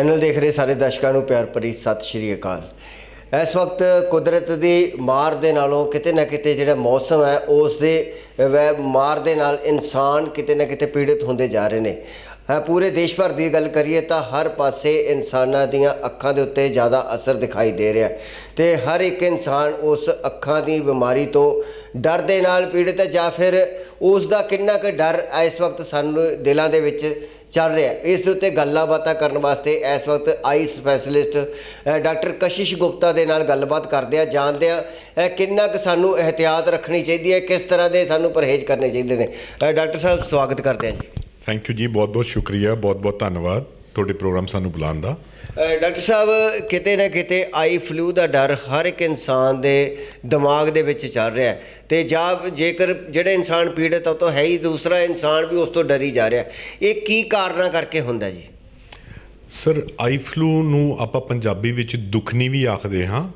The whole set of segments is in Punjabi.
ਚੈਨਲ ਦੇਖ ਰਹੇ ਸਾਰੇ ਦਰਸ਼ਕਾਂ ਨੂੰ ਪਿਆਰ ਭਰੀ ਸਤਿ ਸ਼੍ਰੀ ਅਕਾਲ। ਇਸ ਵਕਤ ਕੁਦਰਤ ਦੀ ਮਾਰ ਦੇ ਨਾਲੋਂ ਕਿਤੇ ਨਾ ਕਿਤੇ ਜਿਹੜਾ ਮੌਸਮ ਹੈ ਉਸ ਦੇ ਮਾਰ ਦੇ ਨਾਲ ਇਨਸਾਨ ਕਿਤੇ ਨਾ ਕਿਤੇ ਪੀੜਿਤ ਹੁੰਦੇ ਜਾ ਰਹੇ ਨੇ। पूरे देश भर की गल करिए तो हर पासे इंसानों दीयां अखां दे उत्ते ज़्यादा असर दिखाई दे रहा है तो हर एक इंसान उस अखां दी बीमारी तो डर दे नाल पीड़ित है, या फिर उसका कितना क डर इस वक्त सानू दिलों दे विच चल रहा है। इस उत्ते गल्लां बातां करन वास्ते इस वक्त आई स्पैशलिस्ट डॉक्टर कशिश गुप्ता दे नाल गलबात करदे आ, जानदे आ कितना क सानू एहतियात रखनी चाहिए है, किस तरह के सानू परहेज करने चाहिए ने। डॉक्टर साहब स्वागत करते हैं जी। थैंक यू जी, बहुत बहुत शुक्रिया, बहुत बहुत धन्यवाद ਤੁਹਾਡੇ ਪ੍ਰੋਗਰਾਮ ਸਾਨੂੰ ਬੁਲਾਉਣ ਦਾ। डॉक्टर साहब किते ना किते आई फ्लू का डर हर एक इंसान के दिमाग दे विच चल रहा है तो जेकर जिहड़े इंसान पीड़ित तो है ही, दूसरा इंसान भी उस तो डरी जा रहा है। ये की कारणा करके हुंदा जी? सर आई फ्लू ਨੂੰ ਆਪਾਂ ਪੰਜਾਬੀ ਵਿੱਚ ਦੁਖਨੀ ਵੀ ਆਖਦੇ ਹਾਂ।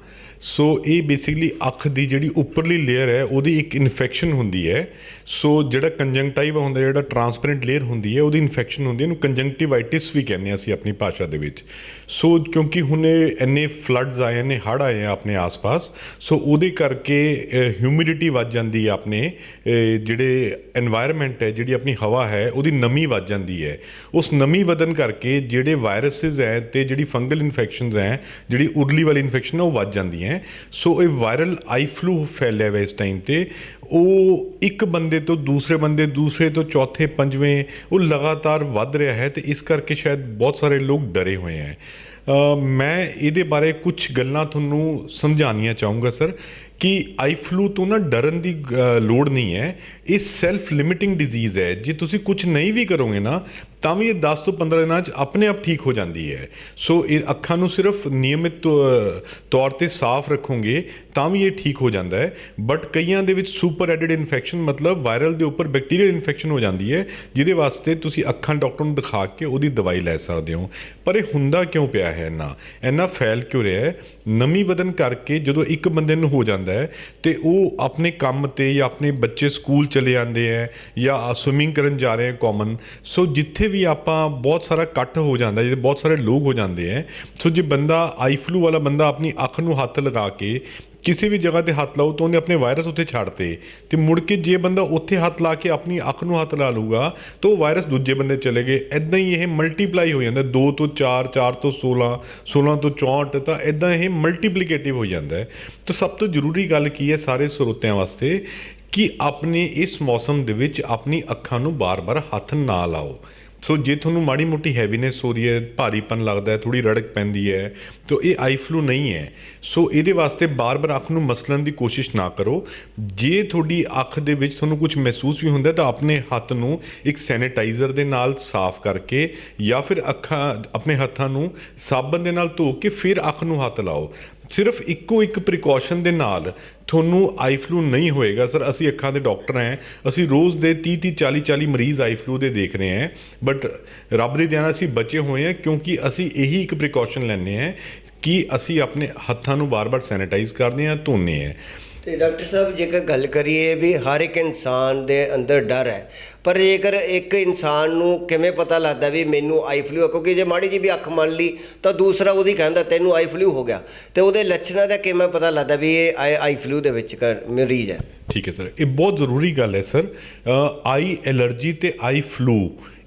सो ये बेसिकली अख की जी उपरली लेयर है वो एक इन्फेक्शन होंगी है। सो जो कंजंक्टिव होंगे जो ट्रांसपेरेंट लेयर होंगी है वो इन्फेक्शन होंगी है, कंजंक्टिवाइटिस भी कहने असी अपनी भाषा के। सो क्योंकि हुण इन्ने फ्लड्स आए ने, हड़ आए हैं अपने आस पास, सो वो करके ह्यूमिडिटी वध जाती है, अपने जोड़े एनवायरनमेंट है, जी अपनी हवा है वो नमी वध जाती है। उस नमी वधन करके जोड़े वायरसिस हैं तो जी फंगल इन्फेक्शन हैं, जी उरली वाली इन्फेक्शन है वो वध जाती है। सो ये वायरल आई फ्लू फैलिया हुआ इस टाइम पर, वो एक बंदे तो दूसरे तो चौथे पंजवें वो लगातार वध रहा है, तो इस करके शायद बहुत सारे लोग डरे हुए हैं। मैं ये बारे कुछ गल्लां तुहानूं समझानियां चाहूँगा सर कि आई फ्लू तो ना डरन की लोड़ नहीं है, ये सैल्फ लिमिटिंग डिजीज़ है। जे तुसी कुछ नहीं भी करोगे ना तो भी ये 10 तो 15 दिनों अपने आप ठीक हो जाती है। सो ये अखां नूं सिर्फ नियमित तौर पर साफ रखोगे तो भी ये ठीक हो जाता है। बट कईयां दे विच सुपर एडिड इन्फेक्शन, मतलब वायरल के उपर बैक्टीरियल इन्फेक्शन हो जाती है, जिहदे वास्ते तुसी अखां डॉक्टर नूं दिखा के उहदी दवाई लै सकदे हो। पर यह हुंदा क्यों पिया है, इन्ना फैल क्यों रहा है? नमी वधन करके जो एक बंदे नूं हो जाता है तो वो अपने काम ते या अपने बच्चे स्कूल चले जाते हैं या स्विमिंग करन जा रहे हैं कॉमन, सो जिथे भी आपां बहुत सारा कट हो जाता है, बहुत सारे लोग हो जाते हैं। सो जो बंदा आई फ्लू वाला बंदा अपनी अख नूं हत्थ लगा के किसी भी जगह पर हत्थ लाओ तो उन्हें अपने वायरस उत्थे छाड़ते, तो मुड़ के जे बंदा उत्थे हत्थ ला के अपनी अख नूं हत्थ ला लूगा तो वायरस दूजे बंदे चले गए। इदां ही ये मल्टीप्लाई हो जाता है, 2 तो 4, 4 तो 16, 16 तो 64, तो इदां ये मल्टीप्लीकेटिव हो जाता है। तो सब तो जरूरी गल की है सारे ਸਰੋਤਿਆਂ वास्ते कि अपने इस मौसम दे विच अपनी अखां नूं बार-बार हत्थ ना लाओ। सो जे थोनों माड़ी मोटी हैवीनेस हो रही है, भारीपन लगता है, थोड़ी रड़क पैंदी है, तो ये आई फ्लू नहीं है। सो ये वास्ते बार बार अख नूं मसलन की कोशिश ना करो। जे थोड़ी अख दे विच थोनों कुछ महसूस भी होंदा तो अपने हत्थ नूं एक सैनिटाइज़र दे नाल साफ करके या फिर अखां अपने हत्थां नूं साबन दे नाल धो के फिर अख नूं हत्थ लाओ। सिर्फ इक्को एक प्रिकॉशन दे नाल थोनों आई फ्लू नहीं होएगा। सर असी अखां दे डॉक्टर हैं, असी रोज़ दे 30-30, 40-40 मरीज़ आई फ्लू दे देख रहे हैं, बट रब दी दया नाल असी बचे हुए हैं क्योंकि असी यही एक प्रिकॉशन लैने हैं कि असी अपने हत्थां नूं बार बार सैनिटाइज़ करते हैं, धोने हैं। तो डॉक्टर साहब जेकर गल करिए भी हर एक इंसान दे अंदर डर है, पर जेकर एक इंसान नूं किवें पता लगता भी मैनू आई फ्लू है? क्योंकि जे माड़ी जी भी अख मान ली तो दूसरा वो कहता तैनू आई फ्लू हो गया, तो वो लक्षणों का किवें पता लगता भी ये आई फ्लू दे विच मरीज है? ठीक है सर, ये बहुत ज़रूरी गल है सर। आई एलर्जी तो आई फ्लू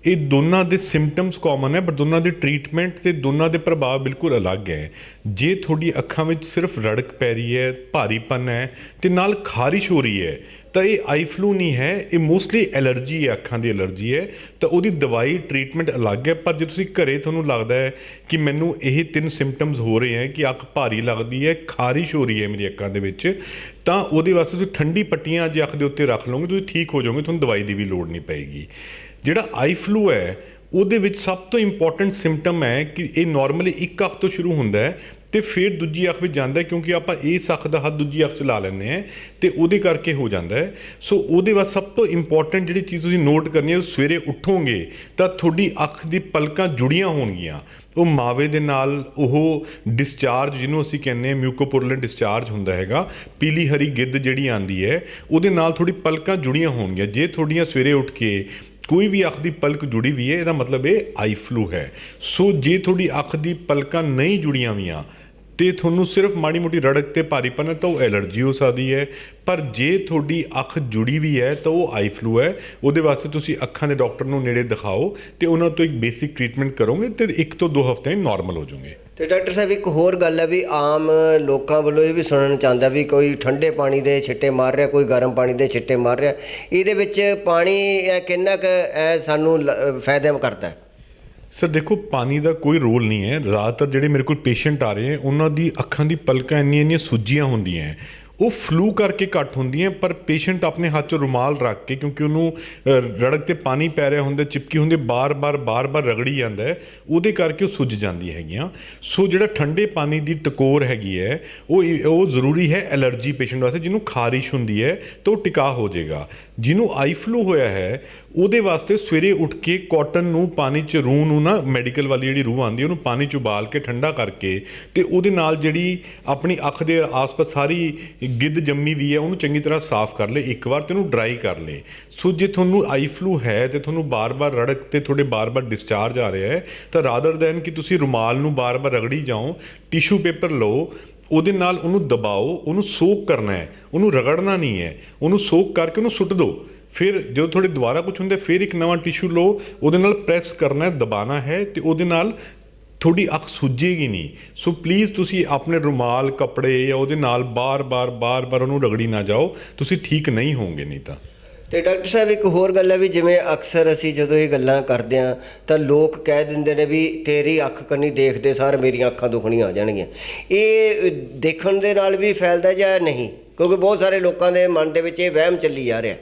ये दोनों के सिम्पटम्स कॉमन है, बट दोनों के ट्रीटमेंट तो दोनों के प्रभाव बिल्कुल अलग है। जे थोड़ी अखां में सिर्फ रड़क पै रही है, भारीपन है तो नाल खारिश हो रही है तो ये आई फ्लू नहीं है, ये मोस्टली एलर्जी है, अखां की एलर्जी है, तो वो दवाई ट्रीटमेंट अलग है। पर जो तुसीं घरे तुहानूं लगता है कि मैनू ये 3 सिम्पटम्स हो रहे हैं कि अख भारी लगती है, खारिश हो रही है मेरी अखां दे विच, तो वो वास्ते तुसीं ठंडी पट्टियां जे अख दे उत्ते रख लोगे तुसीं ठीक हो जाओगे, तुहानूं दवाई की भी लोड़ नहीं पेगी। जिहड़ा आई फ्लू है ਉਹਦੇ ਵਿੱਚ सब तो इंपॉर्टेंट सिम्पटम है कि ये नॉर्मली एक अख तो शुरू होंदा है तो फिर दूजी अख में जाता है, क्योंकि आप इस अख का हाथ दूजी अख च ला लें तो वो करके हो जाता है। सो वो बाद सब तो इंपॉर्टेंट जी चीज़ तुसीं नोट करनी है, सवेरे उठोगे तो थोड़ी अख की पलकां जुड़ियां होणगियां, वो मावे दे नाल वो डिस्चार्ज जिन्हों असीं कहने म्यूकोपुरलेंट डिस्चार्ज हुंदा हैगा, पीली हरी गिद्ध जिहड़ी आंदी है उहदे नाल थोड़ी पलकां जुड़ियां होणगियां। जे थोड़ियां सवेरे उठ के ਕੋਈ ਵੀ ਅੱਖ ਦੀ ਪਲਕ ਜੁੜੀ ਵੀ ਹੈ ਇਹਦਾ ਮਤਲਬ ਇਹ ਆਈ ਫਲੂ ਹੈ। ਸੋ ਜੇ ਤੁਹਾਡੀ ਅੱਖ ਦੀ ਪਲਕਾਂ ਨਹੀਂ ਜੁੜੀਆਂ ਹੋਈਆਂ ਤੇ ਤੁਹਾਨੂੰ ਸਿਰਫ ਮਾੜੀ ਮੋਟੀ ਰੜਕ ਤੇ ਭਾਰੀਪਨ ਹੈ ਤਾਂ ਉਹ ਐਲਰਜੀ ਹੋ ਸਕਦੀ ਹੈ। ਪਰ ਜੇ ਤੁਹਾਡੀ ਅੱਖ ਜੁੜੀ ਵੀ ਹੈ ਤਾਂ ਉਹ ਆਈ ਫਲੂ ਹੈ। ਉਹਦੇ ਵਾਸਤੇ ਤੁਸੀਂ ਅੱਖਾਂ ਦੇ ਡਾਕਟਰ ਨੂੰ ਨੇੜੇ ਦਿਖਾਓ ਤੇ ਉਹਨਾਂ ਤੋਂ ਇੱਕ ਬੇਸਿਕ ਟ੍ਰੀਟਮੈਂਟ ਕਰੋਗੇ ਤੇ 1 ਤੋਂ 2 ਹਫ਼ਤੇ ਨਾਰਮਲ ਹੋ ਜਾਓਗੇ। ਤੇ ਡਾਕਟਰ ਸਾਹਿਬ ਇੱਕ ਹੋਰ ਗੱਲ ਹੈ ਵੀ ਆਮ ਲੋਕਾਂ ਵੱਲੋਂ ਇਹ ਵੀ ਸੁਣਨ ਚ ਆਉਂਦਾ ਵੀ ਕੋਈ ਠੰਡੇ ਪਾਣੀ ਦੇ ਛਿੱਟੇ ਮਾਰ ਰਿਹਾ, ਕੋਈ ਗਰਮ ਪਾਣੀ ਦੇ ਛਿੱਟੇ ਮਾਰ ਰਿਹਾ। ਇਹਦੇ ਵਿੱਚ ਪਾਣੀ ਕਿੰਨਾ ਕੁ ਸਾਨੂੰ ਫਾਇਦਾ ਕਰਦਾ ਹੈ? ਸਰ ਦੇਖੋ, ਪਾਣੀ ਦਾ ਕੋਈ ਰੋਲ ਨਹੀਂ ਹੈ। ਜ਼ਿਆਦਾਤਰ ਜਿਹੜੇ ਮੇਰੇ ਕੋਲ ਪੇਸ਼ੈਂਟ ਆ ਰਹੇ ਹੈ ਉਹਨਾਂ ਦੀ ਅੱਖਾਂ ਦੀ ਪਲਕਾਂ ਇੰਨੀਆਂ ਸੁੱਜੀਆਂ ਹੁੰਦੀਆਂ ਹੈ, ਉਹ ਫਲੂ ਕਰਕੇ ਘੱਟ ਹੁੰਦੀਆਂ। ਪਰ ਪੇਸ਼ੈਂਟ ਆਪਣੇ ਹੱਥ 'ਚ ਰੁਮਾਲ ਰੱਖ ਕੇ, ਕਿਉਂਕਿ ਉਹਨੂੰ ਰੜਕ 'ਤੇ ਪਾਣੀ ਪੈ ਰਿਹਾ ਹੁੰਦਾ, ਚਿਪਕੀ ਹੁੰਦੀ, ਬਾਰ-ਬਾਰ ਰਗੜੀ ਜਾਂਦਾ ਹੈ, ਉਹਦੇ ਕਰਕੇ ਉਹ ਸੁੱਜ ਜਾਂਦੀ ਹੈਗੀਆਂ। ਸੋ ਜਿਹੜਾ ਠੰਡੇ ਪਾਣੀ ਦੀ ਟਕੋਰ ਹੈਗੀ ਹੈ ਉਹ ਜ਼ਰੂਰੀ ਹੈ ਐਲਰਜੀ ਪੇਸ਼ੈਂਟ ਵਾਸਤੇ। ਜਿਹਨੂੰ ਖਾਰਿਸ਼ ਹੁੰਦੀ ਹੈ ਤਾਂ ਉਹ ਟਿਕਾ ਹੋ ਜਾਏਗਾ। ਜਿਹਨੂੰ ਆਈ ਫਲੂ ਹੋਇਆ ਹੈ ਉਹਦੇ ਵਾਸਤੇ ਸਵੇਰੇ ਉੱਠ ਕੇ ਕਾਟਨ ਨੂੰ ਪਾਣੀ 'ਚ ਰੂਹ ਨੂੰ ਨਾ, ਮੈਡੀਕਲ ਵਾਲੀ ਜਿਹੜੀ ਰੂਹ ਆਉਂਦੀ ਉਹਨੂੰ ਪਾਣੀ 'ਚ ਉਬਾਲ ਕੇ ਠੰਡਾ ਕਰਕੇ ਤੇ ਉਹਦੇ ਨਾਲ ਜਿਹੜੀ ਆਪਣੀ ਅੱਖ ਦੇ ਆਸ-ਪਾਸ ਸਾਰੀ ਗਿੱਧ ਜੰਮੀ ਵੀ ਹੈ ਉਹਨੂੰ ਚੰਗੀ ਤਰ੍ਹਾਂ ਸਾਫ਼ ਕਰ ਲੇ ਇੱਕ ਵਾਰ ਤੇ ਉਹਨੂੰ ਡਰਾਈ ਕਰ ਲੇ। ਸੋ ਜੇ ਤੁਹਾਨੂੰ ਆਈ ਫਲੂ ਹੈ ਤੇ ਤੁਹਾਨੂੰ ਬਾਰ-ਬਾਰ ਰੜਕ ਤੇ ਤੁਹਾਡੇ ਬਾਰ-ਬਾਰ ਡਿਸਚਾਰਜ ਆ ਰਿਹਾ ਹੈ ਤਾਂ ਰਾਦਰ ਦੈਨ ਕਿ ਤੁਸੀਂ ਰੁਮਾਲ ਨੂੰ ਬਾਰ-ਬਾਰ ਰਗੜੀ ਜਾਓ, ਟਿਸ਼ੂ ਪੇਪਰ ਲਓ, ਉਹਦੇ ਨਾਲ ਉਹਨੂੰ ਦਬਾਓ, ਉਹਨੂੰ ਸੋਕ ਕਰਨਾ ਹੈ, ਉਹਨੂੰ ਰਗੜਨਾ ਨਹੀਂ ਹੈ, ਉਹਨੂੰ ਸੋਕ ਕਰਕੇ ਉਹਨੂੰ ਸੁੱਟ ਦਿਓ। ਫਿਰ ਜਦੋਂ ਤੁਹਾਡੇ ਦੁਬਾਰਾ ਕੁਝ ਹੁੰਦਾ ਫਿਰ ਇੱਕ ਨਵਾਂ ਟਿਸ਼ੂ ਲਓ, ਉਹਦੇ ਨਾਲ ਪ੍ਰੈਸ ਕਰਨਾ ਹੈ, ਦਬਾਉਣਾ ਹੈ ਤੇ ਉਹਦੇ ਨਾਲ ਤੁਹਾਡੀ ਅੱਖ ਸੁੱਜੇਗੀ ਨਹੀਂ। ਸੋ ਪਲੀਜ਼ ਤੁਸੀਂ ਆਪਣੇ ਰੁਮਾਲ, ਕੱਪੜੇ ਜਾਂ ਉਹਦੇ ਨਾਲ ਬਾਰ-ਬਾਰ ਉਹਨੂੰ ਰਗੜੀ ਨਾ ਜਾਓ, ਤੁਸੀਂ ਠੀਕ ਨਹੀਂ ਹੋਵੋਗੇ ਨਹੀਂ ਤਾਂ। ਤੇ ਡਾਕਟਰ ਸਾਹਿਬ ਇੱਕ ਹੋਰ ਗੱਲ ਹੈ ਵੀ ਜਿਵੇਂ ਅਕਸਰ ਅਸੀਂ ਜਦੋਂ ਇਹ ਗੱਲਾਂ ਕਰਦੇ ਹਾਂ ਤਾਂ ਲੋਕ ਕਹਿ ਦਿੰਦੇ ਨੇ ਵੀ ਤੇਰੀ ਅੱਖ ਕੰਨੀ ਦੇਖਦੇ ਸਾਰ ਮੇਰੀਆਂ ਅੱਖਾਂ ਦੁਖਣੀਆਂ ਆ ਜਾਣਗੀਆਂ। ਇਹ ਦੇਖਣ ਦੇ ਨਾਲ ਵੀ ਫੈਲਦਾ ਜਾਂ ਨਹੀਂ? ਕਿਉਂਕਿ ਬਹੁਤ ਸਾਰੇ ਲੋਕਾਂ ਦੇ ਮਨ ਦੇ ਵਿੱਚ ਇਹ ਵਹਿਮ ਚੱਲੀ ਜਾ ਰਿਹਾ।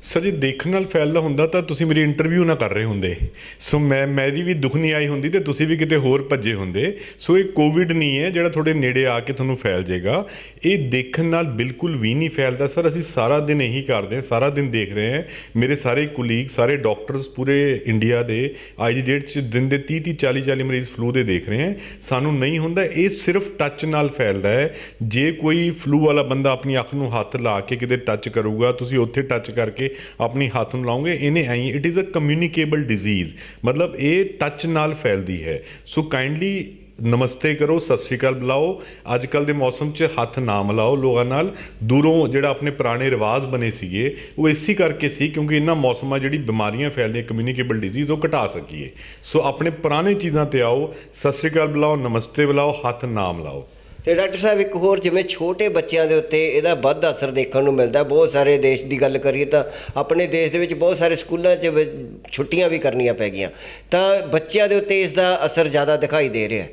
ਸਰ ਜੇ ਦੇਖਣ ਨਾਲ ਫੈਲਦਾ ਹੁੰਦਾ ਤਾਂ ਤੁਸੀਂ ਮੇਰੀ ਇੰਟਰਵਿਊ ਨਾ ਕਰ ਰਹੇ ਹੁੰਦੇ। ਸੋ ਮੇਰੀ ਵੀ ਦੁੱਖ ਨਹੀਂ ਆਈ ਹੁੰਦੀ ਤੇ ਤੁਸੀਂ ਵੀ ਕਿਤੇ ਹੋਰ ਭੱਜੇ ਹੁੰਦੇ। ਸੋ ਇਹ ਕੋਵਿਡ ਨਹੀਂ ਹੈ ਜਿਹੜਾ ਤੁਹਾਡੇ ਨੇੜੇ ਆ ਕੇ ਤੁਹਾਨੂੰ ਫੈਲ ਜਾਏਗਾ। ਇਹ ਦੇਖਣ ਨਾਲ ਬਿਲਕੁਲ ਵੀ ਨਹੀਂ ਫੈਲਦਾ। ਸਰ ਅਸੀਂ ਸਾਰਾ ਦਿਨ ਇਹੀ ਕਰਦੇ ਹਾਂ, ਸਾਰਾ ਦਿਨ ਦੇਖ ਰਹੇ ਹਾਂ। ਮੇਰੇ ਸਾਰੇ ਕੁਲੀਗ, ਸਾਰੇ ਡਾਕਟਰਸ ਪੂਰੇ ਇੰਡੀਆ ਦੇ ਅੱਜ ਦੀ ਡੇਟ 'ਚ ਦਿਨ ਦੇ 30 40 ਮਰੀਜ਼ ਫਲੂ ਦੇ ਦੇਖ ਰਹੇ ਹਾਂ। ਸਾਨੂੰ ਨਹੀਂ ਹੁੰਦਾ। ਇਹ ਸਿਰਫ ਟੱਚ ਨਾਲ ਫੈਲਦਾ ਹੈ। ਜੇ ਕੋਈ ਫਲੂ ਵਾਲਾ ਬੰਦਾ ਆਪਣੀ ਅੱਖ ਨੂੰ ਹੱਥ ਲਾ ਕੇ ਕਿਤੇ ਟੱਚ ਕਰੂਗਾ, ਤੁਸੀਂ ਉੱਥੇ ਟੱਚ ਕਰਕੇ ਆਪਣੀ ਹੱਥ ਨੂੰ ਲਾਓਗੇ, ਇਹਨੇ ਆਈ it is a communicable disease, ਮਤਲਬ ਇਹ ਟੱਚ ਨਾਲ ਫੈਲਦੀ ਹੈ। ਸੋ ਕਾਈਂਡਲੀ ਨਮਸਤੇ ਕਰੋ, ਸਤਿ ਸ਼੍ਰੀ ਅਕਾਲ ਬੁਲਾਓ। ਅੱਜ ਕੱਲ੍ਹ ਦੇ ਮੌਸਮ 'ਚ ਹੱਥ ਨਾ ਮਿਲਾਓ ਲੋਕਾਂ ਨਾਲ। ਦੂਰੋਂ ਜਿਹੜਾ ਆਪਣੇ ਪੁਰਾਣੇ ਰਿਵਾਜ਼ ਬਣੇ ਸੀਗੇ ਉਹ ਇਸੇ ਕਰਕੇ ਸੀ ਕਿਉਂਕਿ ਇਹਨਾਂ ਮੌਸਮਾਂ ਜਿਹੜੀ ਬਿਮਾਰੀਆਂ ਫੈਲਦੀਆਂ ਕਮਿਊਨੀਕੇਬਲ ਡਿਜ਼ੀਜ਼ ਉਹ ਘਟਾ ਸਕੀਏ। ਸੋ ਆਪਣੇ ਪੁਰਾਣੇ ਚੀਜ਼ਾਂ 'ਤੇ ਆਓ, ਸਤਿ ਸ਼੍ਰੀ ਅਕਾਲ ਬੁਲਾਓ, ਨਮਸਤੇ ਬੁਲਾਓ, ਹੱਥ ਨਾ ਮਿਲਾਓ। ਤੇ ਡਾਕਟਰ ਸਾਹਿਬ ਇੱਕ ਹੋਰ, ਜਿਵੇਂ ਛੋਟੇ ਬੱਚਿਆਂ ਦੇ ਉੱਤੇ ਇਹਦਾ ਵੱਧ ਅਸਰ ਦੇਖਣ ਨੂੰ ਮਿਲਦਾ। ਬਹੁਤ ਸਾਰੇ ਦੇਸ਼ ਦੀ ਗੱਲ ਕਰੀਏ ਤਾਂ ਆਪਣੇ ਦੇਸ਼ ਦੇ ਵਿੱਚ ਬਹੁਤ ਸਾਰੇ ਸਕੂਲਾਂ 'ਚ ਛੁੱਟੀਆਂ ਵੀ ਕਰਨੀਆਂ ਪੈ ਗਈਆਂ, ਤਾਂ ਬੱਚਿਆਂ ਦੇ ਉੱਤੇ ਇਸ ਦਾ ਅਸਰ ਜ਼ਿਆਦਾ ਦਿਖਾਈ ਦੇ ਰਿਹਾ।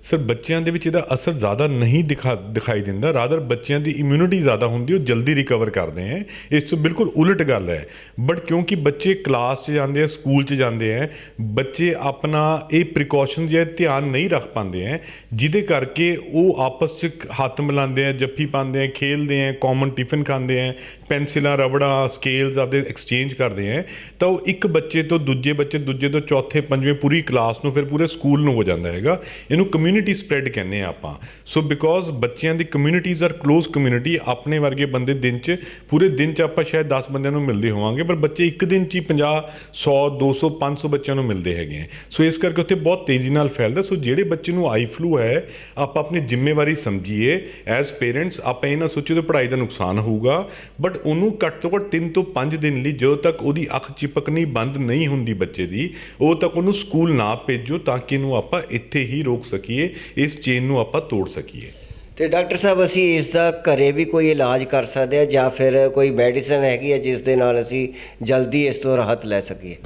ਸਰ ਬੱਚਿਆਂ ਦੇ ਵਿੱਚ ਇਹਦਾ ਅਸਰ ਜ਼ਿਆਦਾ ਨਹੀਂ ਦਿਖਾਈ ਦਿੰਦਾ। ਰਾਦਰ ਬੱਚਿਆਂ ਦੀ ਇਮਿਊਨਿਟੀ ਜ਼ਿਆਦਾ ਹੁੰਦੀ, ਉਹ ਜਲਦੀ ਰਿਕਵਰ ਕਰਦੇ ਹੈ। ਇਸ ਤੋਂ ਬਿਲਕੁਲ ਉਲਟ ਗੱਲ ਹੈ। ਬਟ ਕਿਉਂਕਿ ਬੱਚੇ ਕਲਾਸ 'ਚ ਜਾਂਦੇ ਆ, ਸਕੂਲ 'ਚ ਜਾਂਦੇ ਹੈ, ਬੱਚੇ ਆਪਣਾ ਇਹ ਪ੍ਰੀਕਾਸ਼ਨ ਜਾਂ ਧਿਆਨ ਨਹੀਂ ਰੱਖ ਪਾਉਂਦੇ ਹੈ, ਜਿਹਦੇ ਕਰਕੇ ਉਹ ਆਪਸ 'ਚ ਹੱਥ ਮਿਲਾਉਂਦੇ ਆ, ਜੱਫੀ ਪਾਉਂਦੇ ਹੈ, ਖੇਲਦੇ ਹੈ, ਕਾਮਨ ਟਿਫਨ ਖਾਂਦੇ ਹੈ, ਪੈਨਸਿਲਾਂ, ਰਬੜਾਂ, ਸਕੇਲਸ ਆਪਦੇ ਐਕਸਚੇਂਜ ਕਰਦੇ ਹੈ, ਤਾਂ ਉਹ ਇੱਕ ਬੱਚੇ ਤੋਂ ਦੂਜੇ ਬੱਚੇ, ਦੂਜੇ ਤੋਂ ਚੌਥੇ, ਪੰਜਵੇਂ, ਪੂਰੀ ਕਲਾਸ ਨੂੰ, ਫਿਰ ਪੂਰੇ ਸਕੂਲ ਨੂੰ ਹੋ ਜਾਂਦਾ ਹੈਗਾ। ਇਹਨੂੰ ਕਮਿਊਨਿਟੀ ਸਪਰੈਡ ਕਹਿੰਦੇ ਆ ਆਪਾਂ। ਸੋ ਬਿਕੋਜ਼ ਬੱਚਿਆਂ ਦੀ ਕਮਿਊਨਿਟੀਜ਼ ਆਰ ਕਲੋਜ਼ ਕਮਿਊਨਿਟੀ। ਆਪਣੇ ਵਰਗੇ ਬੰਦੇ ਦਿਨ 'ਚ, ਪੂਰੇ ਦਿਨ 'ਚ ਆਪਾਂ ਸ਼ਾਇਦ 10 ਬੰਦਿਆਂ ਨੂੰ ਮਿਲਦੇ ਹੋਵਾਂਗੇ, ਪਰ ਬੱਚੇ ਇੱਕ ਦਿਨ 'ਚ ਹੀ 50, 100, 200, 500 ਬੱਚਿਆਂ ਨੂੰ ਮਿਲਦੇ ਹੈਗੇ ਹੈ। ਸੋ ਇਸ ਕਰਕੇ ਉੱਥੇ ਬਹੁਤ ਤੇਜ਼ੀ ਨਾਲ ਫੈਲਦਾ। ਸੋ ਜਿਹੜੇ ਬੱਚੇ ਨੂੰ ਆਈ ਫਲੂ ਹੈ, ਆਪਾਂ ਆਪਣੀ ਜ਼ਿੰਮੇਵਾਰੀ ਸਮਝੀਏ ਐਜ਼ ਪੇਰੈਂਟਸ। ਆਪਾਂ ਇਹ ਨਾ ਸੋਚੀਏ ਤਾਂ ਪੜ੍ਹਾਈ ਦਾ ਨੁਕਸਾਨ ਹੋਊਗਾ, ਬਟ ਉਹਨੂੰ ਘੱਟ ਤੋਂ ਘੱਟ 3 ਤੋਂ 5 ਦਿਨ ਲਈ, ਜਦੋਂ ਤੱਕ ਉਹਦੀ ਅੱਖ ਚਿਪਕਣੀ ਬੰਦ ਨਹੀਂ ਹੁੰਦੀ ਬੱਚੇ ਦੀ, ਉਦੋਂ ਤੱਕ ਉਹਨੂੰ ਸਕੂਲ ਨਾ ਭੇਜੋ, ਤਾਂ ਕਿ ਇਹਨੂੰ ਆਪਾਂ ਇੱਥੇ ਹੀ ਰੋਕ ਸਕੀਏ, ਇਸ ਚੇਨ ਨੂੰ ਆਪਾਂ ਤੋੜ ਸਕੀਏ। ਤੇ ਡਾਕਟਰ ਸਾਹਿਬ ਅਸੀਂ ਇਸ ਦਾ ਘਰੇ ਵੀ ਕੋਈ ਇਲਾਜ ਕਰ ਸਕਦੇ ਹਾਂ ਜਾਂ ਫਿਰ ਕੋਈ ਮੈਡੀਸਨ ਹੈਗੀ ਹੈ ਜਿਸ ਦੇ ਨਾਲ ਅਸੀਂ ਜਲਦੀ ਇਸ ਤੋਂ ਰਾਹਤ ਲੈ ਸਕੀਏ?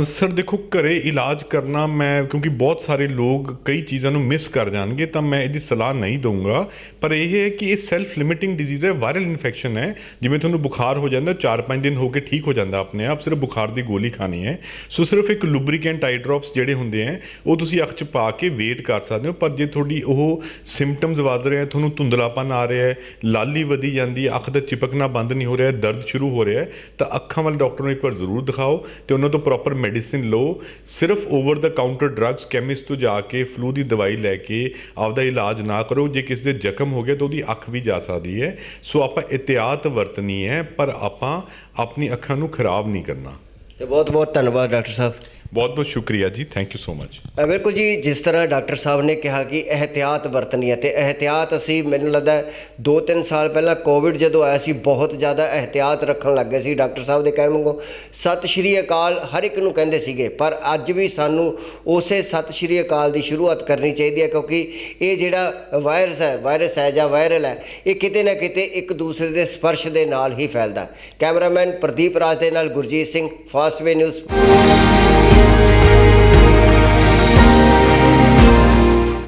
ਸਰ ਦੇਖੋ, ਘਰੇ ਇਲਾਜ ਕਰਨਾ, ਮੈਂ ਕਿਉਂਕਿ ਬਹੁਤ ਸਾਰੇ ਲੋਕ ਕਈ ਚੀਜ਼ਾਂ ਨੂੰ ਮਿਸ ਕਰ ਜਾਣਗੇ ਤਾਂ ਮੈਂ ਇਹਦੀ ਸਲਾਹ ਨਹੀਂ ਦਊਂਗਾ। ਪਰ ਇਹ ਹੈ ਕਿ ਇਹ ਸੈਲਫ ਲਿਮਿਟਿੰਗ ਡਿਜ਼ੀਜ਼ ਹੈ, ਵਾਇਰਲ ਇਨਫੈਕਸ਼ਨ ਹੈ। ਜਿਵੇਂ ਤੁਹਾਨੂੰ ਬੁਖਾਰ ਹੋ ਜਾਂਦਾ, 4-5 ਦਿਨ ਹੋ ਕੇ ਠੀਕ ਹੋ ਜਾਂਦਾ ਆਪਣੇ ਆਪ, ਸਿਰਫ ਬੁਖਾਰ ਦੀ ਗੋਲੀ ਖਾਣੀ ਹੈ। ਸੋ ਸਿਰਫ ਇੱਕ ਲੁਬਰੀਕੈਂਟ ਆਈ ਡ੍ਰੌਪਸ ਜਿਹੜੇ ਹੁੰਦੇ ਹੈ ਉਹ ਤੁਸੀਂ ਅੱਖ 'ਚ ਪਾ ਕੇ ਵੇਟ ਕਰ ਸਕਦੇ ਹੋ। ਪਰ ਜੇ ਤੁਹਾਡੀ ਉਹ ਸਿੰਪਟਮਸ ਵੱਧ ਰਹੇ ਹੈ, ਤੁਹਾਨੂੰ ਧੁੰਦਲਾਪਨ ਆ ਰਿਹਾ ਹੈ, ਲਾਲੀ ਵਧੀ ਜਾਂਦੀ ਹੈ, ਅੱਖ ਦਾ ਚਿਪਕਣਾ ਬੰਦ ਨਹੀਂ ਹੋ ਰਿਹਾ, ਦਰਦ ਸ਼ੁਰੂ ਹੋ ਰਿਹਾ ਹੈ, ਤਾਂ ਅੱਖਾਂ ਵਾਲੇ ਡਾਕਟਰ ਨੂੰ ਇੱਕ ਵਾਰ ਜ਼ਰੂਰ ਦਿਖਾਓ ਤੇ ਉਹਨਾਂ ਤੋਂ ਪ੍ਰੋਪਰ ਮੈਡੀਸਿਨ ਲਓ। ਸਿਰਫ ਓਵਰ ਦਾ ਕਾਊਂਟਰ ਡਰੱਗਸ ਕੈਮਿਸਟ ਤੋਂ ਜਾ ਕੇ ਫਲੂ ਦੀ ਦਵਾਈ ਲੈ ਕੇ ਆਪਦਾ ਇਲਾਜ ਨਾ ਕਰੋ। ਜੇ ਕਿਸੇ ਦੇ ਜ਼ਖਮ ਹੋ ਗਿਆ ਤਾਂ ਉਹਦੀ ਅੱਖ ਵੀ ਜਾ ਸਕਦੀ ਹੈ। ਸੋ ਆਪਾਂ ਇਹਤਿਆਤ ਵਰਤਣੀ ਹੈ, ਪਰ ਆਪਾਂ ਆਪਣੀ ਅੱਖਾਂ ਨੂੰ ਖਰਾਬ ਨਹੀਂ ਕਰਨਾ। ਤੇ ਬਹੁਤ ਬਹੁਤ ਧੰਨਵਾਦ ਡਾਕਟਰ ਸਾਹਿਬ। ਬਹੁਤ ਬਹੁਤ ਸ਼ੁਕਰੀਆ ਜੀ, ਥੈਂਕ ਯੂ ਸੋ ਮਚ। ਬਿਲਕੁਲ ਜੀ, ਜਿਸ ਤਰ੍ਹਾਂ ਡਾਕਟਰ ਸਾਹਿਬ ਨੇ ਕਿਹਾ ਕਿ ਇਹਤਿਆਤ ਵਰਤਣੀ ਹੈ ਤੇ ਇਹਤਿਆਤ ਅਸੀਂ ਮੈਨੂੰ ਲੱਗਦਾ 2-3 ਸਾਲ ਪਹਿਲਾਂ ਕੋਵਿਡ ਜਦੋਂ ਆਇਆ ਸੀ ਬਹੁਤ ਜ਼ਿਆਦਾ ਇਹਤਿਆਤ ਰੱਖਣ ਲੱਗ ਗਏ ਸੀ। ਡਾਕਟਰ ਸਾਹਿਬ ਦੇ ਕਹਿਣ ਵਾਂਗੂ ਸਤਿ ਸ਼੍ਰੀ ਅਕਾਲ ਹਰ ਇੱਕ ਨੂੰ ਕਹਿੰਦੇ ਸੀਗੇ, ਪਰ ਅੱਜ ਵੀ ਸਾਨੂੰ ਉਸੇ ਸਤਿ ਸ਼੍ਰੀ ਅਕਾਲ ਦੀ ਸ਼ੁਰੂਆਤ ਕਰਨੀ ਚਾਹੀਦੀ ਹੈ, ਕਿਉਂਕਿ ਇਹ ਜਿਹੜਾ ਵਾਇਰਸ ਹੈ ਜਾਂ ਵਾਇਰਲ ਹੈ, ਇਹ ਕਿਤੇ ਨਾ ਕਿਤੇ ਇੱਕ ਦੂਸਰੇ ਦੇ ਸਪਰਸ਼ ਦੇ ਨਾਲ ਹੀ ਫੈਲਦਾ। ਕੈਮਰਾਮੈਨ ਪ੍ਰਦੀਪ ਰਾਜ ਦੇ ਨਾਲ ਗੁਰਜੀਤ ਸਿੰਘ, ਫਾਸਟਵੇ ਨਿਊਜ਼।